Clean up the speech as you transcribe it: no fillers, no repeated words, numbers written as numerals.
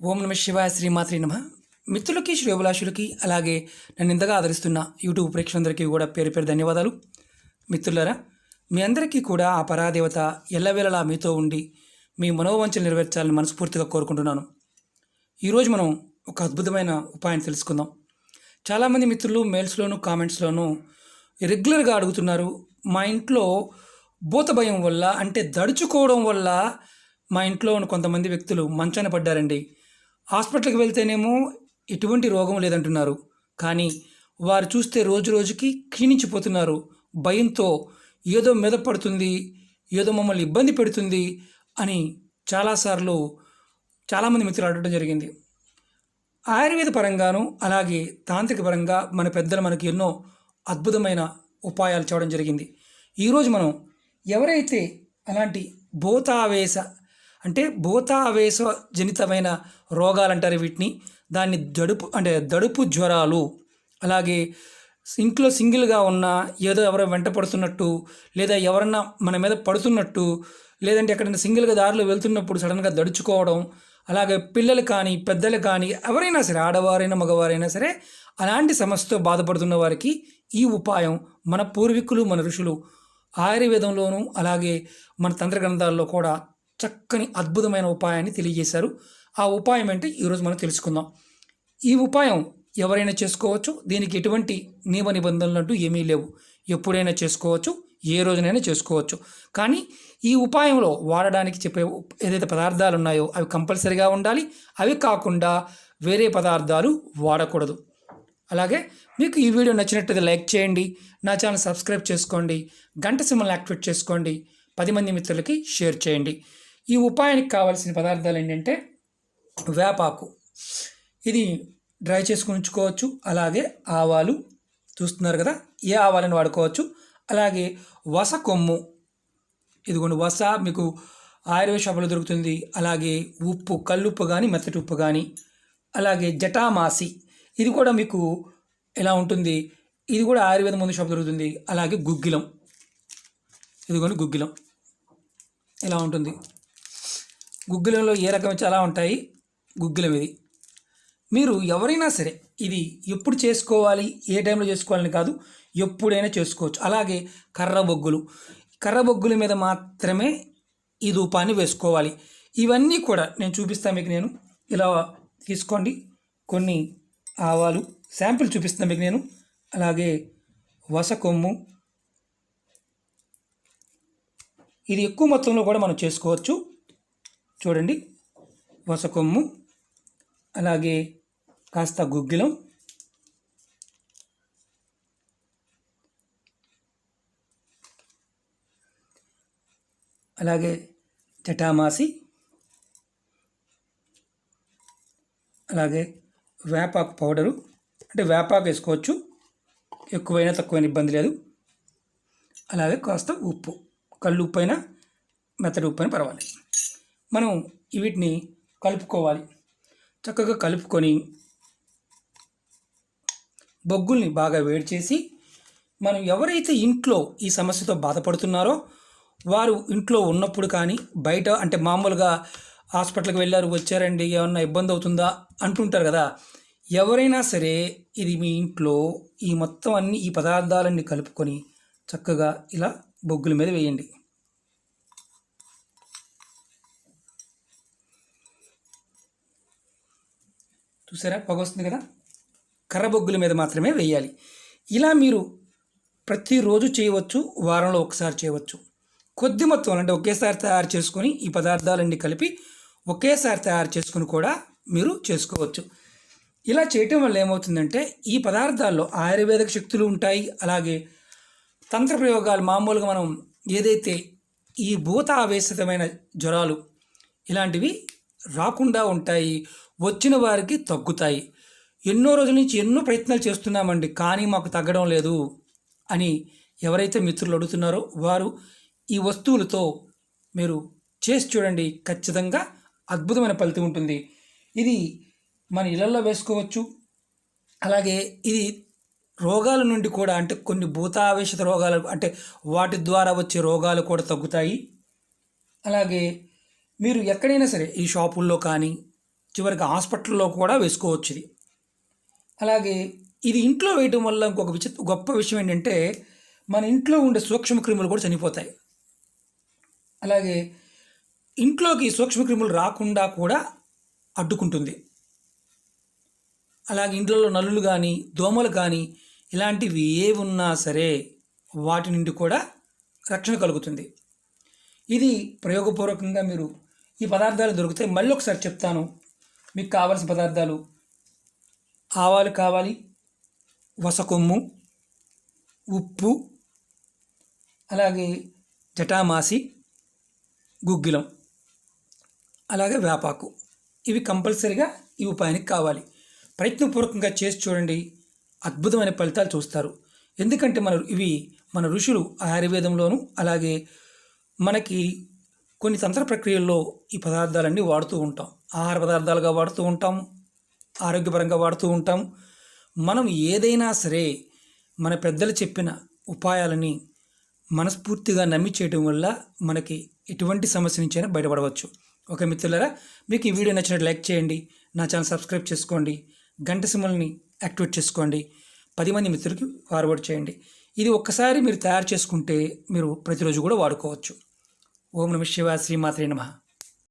ఓం నమ శివాయ శ్రీమాత్రి నమ. మిత్రులకి శ్రేయోభిలాషులకి అలాగే నన్ను ఇంతగా ఆదరిస్తున్న యూట్యూబ్ ప్రేక్షకులందరికీ కూడా పేరు పేరు ధన్యవాదాలు. మిత్రులారా, మీ అందరికీ కూడా ఆ పరాదేవత ఎల్లవేళలా మీతో ఉండి మీ మనోవంచలు నెరవేర్చాలని మనస్ఫూర్తిగా కోరుకుంటున్నాను. ఈరోజు మనం ఒక అద్భుతమైన ఉపాయం తెలుసుకుందాం. చాలామంది మిత్రులు మెయిల్స్లోను కామెంట్స్లోనూ రెగ్యులర్గా అడుగుతున్నారు, మా ఇంట్లో భూత భయం వల్ల అంటే దడుచుకోవడం వల్ల మా ఇంట్లో ఉన్న కొంతమంది వ్యక్తులు మంచాన పడ్డారండి. హాస్పిటల్కి వెళ్తేనేమో ఎటువంటి రోగం లేదంటున్నారు, కానీ వారు చూస్తే రోజు రోజుకి క్షీణించిపోతున్నారు. భయంతో ఏదో మీద పడుతుంది, ఏదో మమ్మల్ని ఇబ్బంది పెడుతుంది అని చాలాసార్లు చాలామంది మిత్రులు అడగడం జరిగింది. ఆయుర్వేద పరంగాను అలాగే తాంత్రిక పరంగా మన పెద్దలు మనకి ఎన్నో అద్భుతమైన ఉపాయాలు చేయడం జరిగింది. ఈరోజు మనం ఎవరైతే అలాంటి భూతావేశ అంటే భూతావేశ జనితమైన రోగాలు అంటారు వీటిని, దాన్ని దడుపు జ్వరాలు, అలాగే ఇంట్లో సింగిల్గా ఉన్న ఏదో ఎవరో వెంట పడుతున్నట్టు, లేదా ఎవరన్నా మన మీద పడుతున్నట్టు, లేదంటే ఎక్కడైనా సింగిల్గా దారిలో వెళ్తున్నప్పుడు సడన్గా దడుచుకోవడం, అలాగే పిల్లలు కానీ పెద్దలు కానీ ఎవరైనా సరే, ఆడవారైనా మగవారైనా సరే, అలాంటి సమస్యతో బాధపడుతున్న వారికి ఈ ఉపాయం మన పూర్వీకులు మన ఋషులు ఆయుర్వేదంలోనూ అలాగే మన తంత్ర గ్రంథాల్లో కూడా చక్కని అద్భుతమైన ఉపాయాన్ని తెలియజేశారు. ఆ ఉపాయం ఏంటి ఈరోజు మనం తెలుసుకుందాం. ఈ ఉపాయం ఎవరైనా చేసుకోవచ్చు, దీనికి ఎటువంటి నియమ నిబంధనలు అంటూ ఏమీ లేవు. ఎప్పుడైనా చేసుకోవచ్చు, ఏ రోజునైనా చేసుకోవచ్చు. కానీ ఈ ఉపాయంలో వాడడానికి చెప్పే ఏదైతే పదార్థాలు ఉన్నాయో అవి కంపల్సరీగా ఉండాలి. అవి కాకుండా వేరే పదార్థాలు వాడకూడదు. అలాగే మీకు ఈ వీడియో నచ్చినట్టయితే లైక్ చేయండి, నా ఛానల్ సబ్స్క్రైబ్ చేసుకోండి, గంట సింబల్ని యాక్టివేట్ చేసుకోండి, 10 మంది మిత్రులకి షేర్ చేయండి. ఈ ఉపాయానికి కావాల్సిన పదార్థాలు ఏంటంటే వేపాకు, ఇది డ్రై చేసుకుని ఉంచుకోవచ్చు. అలాగే ఆవాలు, చూస్తున్నారు కదా, ఏ ఆవాలను వాడుకోవచ్చు. అలాగే వస కొమ్ము, ఇదిగోండి వస మీకు ఆయుర్వేద షాపులో దొరుకుతుంది. అలాగే ఉప్పు, కల్లుప్పు కానీ మెత్తటి ఉప్పు కానీ. అలాగే జటామాసి, ఇది కూడా మీకు ఎలా ఉంటుంది, ఇది కూడా ఆయుర్వేద మందు షాప్ దొరుకుతుంది. అలాగే గుగ్గిలం, ఇదిగోండి గుగ్గిలం ఎలా ఉంటుంది. గుగ్గిలంలో ఏ రకం చాలా ఉంటాయి, గుగ్గిలం ఇది. మీరు ఎవరైనా సరే ఇది ఎప్పుడు చేసుకోవాలి, ఏ టైంలో చేసుకోవాలని కాదు, ఎప్పుడైనా చేసుకోవచ్చు. అలాగే కర్ర బొగ్గుల మీద మాత్రమే ఈ ధూపాన్ని వేసుకోవాలి. ఇవన్నీ కూడా నేను చూపిస్తాను మీకు. నేను ఇలా తీసుకోండి, కొన్ని ఆవాలు శాంపిల్ చూపిస్తాను మీకు నేను. అలాగే వస కొమ్ము, ఇది ఎక్కువ మొత్తంలో కూడా మనం చేసుకోవచ్చు. చూడండి, వస కొమ్ము, అలాగే కాస్త గుగ్గిలం, అలాగే జటామాసి, అలాగే వేపాకు పౌడరు, అంటే వేపాకు వేసుకోవచ్చు, ఎక్కువైనా తక్కువైనా ఇబ్బంది లేదు. అలాగే కాస్త ఉప్పు, కళ్ళు ఉప్పు అయినా మెత్తడి ఉప్పు అయినా పర్వాలేదు. మనం వీటిని కలుపుకోవాలి. చక్కగా కలుపుకొని బొగ్గుల్ని బాగా వేడి చేసి, మనం ఎవరైతే ఇంట్లో ఈ సమస్యతో బాధపడుతున్నారో వారు ఇంట్లో ఉన్నప్పుడు కానీ బయట, అంటే మామూలుగా హాస్పిటల్కి వెళ్ళారు వచ్చారండి ఏమన్నా ఇబ్బంది అవుతుందా అంటుంటారు కదా, ఎవరైనా సరే ఇది మీ ఇంట్లో ఈ మొత్తం అన్ని ఈ పదార్థాలన్నీ కలుపుకొని చక్కగా ఇలా బొగ్గుల మీద వేయండి. చూసారా, పొగ వస్తుంది కదా. కర్ర బొగ్గుల మీద మాత్రమే వేయాలి. ఇలా మీరు ప్రతిరోజు చేయవచ్చు, వారంలో ఒకసారి చేయవచ్చు. కొద్ది మొత్తం అంటే ఒకేసారి తయారు చేసుకొని ఈ పదార్థాలన్నీ కలిపి ఒకేసారి తయారు చేసుకుని కూడా మీరు చేసుకోవచ్చు. ఇలా చేయటం వల్ల ఏమవుతుందంటే ఈ పదార్థాల్లో ఆయుర్వేదిక శక్తులు ఉంటాయి. అలాగే తంత్ర ప్రయోగాలు, మామూలుగా మనం ఏదైతే ఈ భూత ఆవేశితమైన జ్వరాలు ఇలాంటివి రాకుండా ఉంటాయి, వచ్చిన వారికి తగ్గుతాయి. ఎన్నో రోజుల నుంచి ఎన్నో ప్రయత్నాలు చేస్తున్నామండి, కానీ మాకు తగ్గడం లేదు అని ఎవరైతే మిత్రులు అడుగుతున్నారో వారు ఈ వస్తువులతో మీరు చేసి చూడండి, ఖచ్చితంగా అద్భుతమైన ఫలితం ఉంటుంది. ఇది మన ఇళ్లలో వేసుకోవచ్చు. అలాగే ఇది రోగాల నుండి కూడా, అంటే కొన్ని భూతావేశిత రోగాలు, అంటే వాటి ద్వారా వచ్చే రోగాలు కూడా తగ్గుతాయి. అలాగే మీరు ఎక్కడైనా సరే ఈ షాపుల్లో కానీ చివరికి హాస్పిటల్లో కూడా వేసుకోవచ్చు ఇది. అలాగే ఇది ఇంట్లో వేయడం వల్ల ఇంకొక గొప్ప విషయం ఏంటంటే మన ఇంట్లో ఉండే సూక్ష్మక్రిములు కూడా చనిపోతాయి. అలాగే ఇంట్లోకి సూక్ష్మక్రిములు రాకుండా కూడా అడ్డుకుంటుంది. అలాగే ఇంట్లో నల్లులు కానీ దోమలు కానీ ఇలాంటివి ఏవి ఉన్నా సరే వాటి నుండి కూడా రక్షణ కలుగుతుంది. ఇది ప్రయోగపూర్వకంగా మీరు ఈ పదార్థాలు దొరుకుతాయి. మళ్ళీ ఒకసారి చెప్తాను. మీకు కావాల్సిన పదార్థాలు: ఆవాలు కావాలి, వసకొమ్ము, ఉప్పు, అలాగే జటామాసి, గుగ్గిలం, అలాగే వేపాకు. ఇవి కంపల్సరీగా ఈ ఉపాయానికి కావాలి. ప్రయత్నపూర్వకంగా చేసి చూడండి, అద్భుతమైన ఫలితాలు చూస్తారు. ఎందుకంటే మన ఋషులు ఆయుర్వేదంలోను అలాగే మనకి కొన్ని తంత్ర ప్రక్రియల్లో ఈ పదార్థాలన్నీ వాడుతూ ఉంటాం. ఆహార పదార్థాలుగా వాడుతూ ఉంటాము, ఆరోగ్యపరంగా వాడుతూ ఉంటాము. మనం ఏదైనా సరే మన పెద్దలు చెప్పిన ఉపాయాలని మనస్ఫూర్తిగా నమ్మి చేయడం వల్ల మనకి ఎటువంటి సమస్య నుంచైనా బయటపడవచ్చు. ఓకే మిత్రులారా, మీకు ఈ వీడియో నచ్చినట్టు లైక్ చేయండి, నా ఛానల్ సబ్స్క్రైబ్ చేసుకోండి, గంట సింబల్ని యాక్టివేట్ చేసుకోండి, 10 మంది మిత్రులకి ఫార్వర్డ్ చేయండి. ఇది ఒక్కసారి మీరు తయారు చేసుకుంటే మీరు ప్రతిరోజు కూడా వాడుకోవచ్చు. ఓం నమః శివాయ. శ్రీమాత్రే నమః.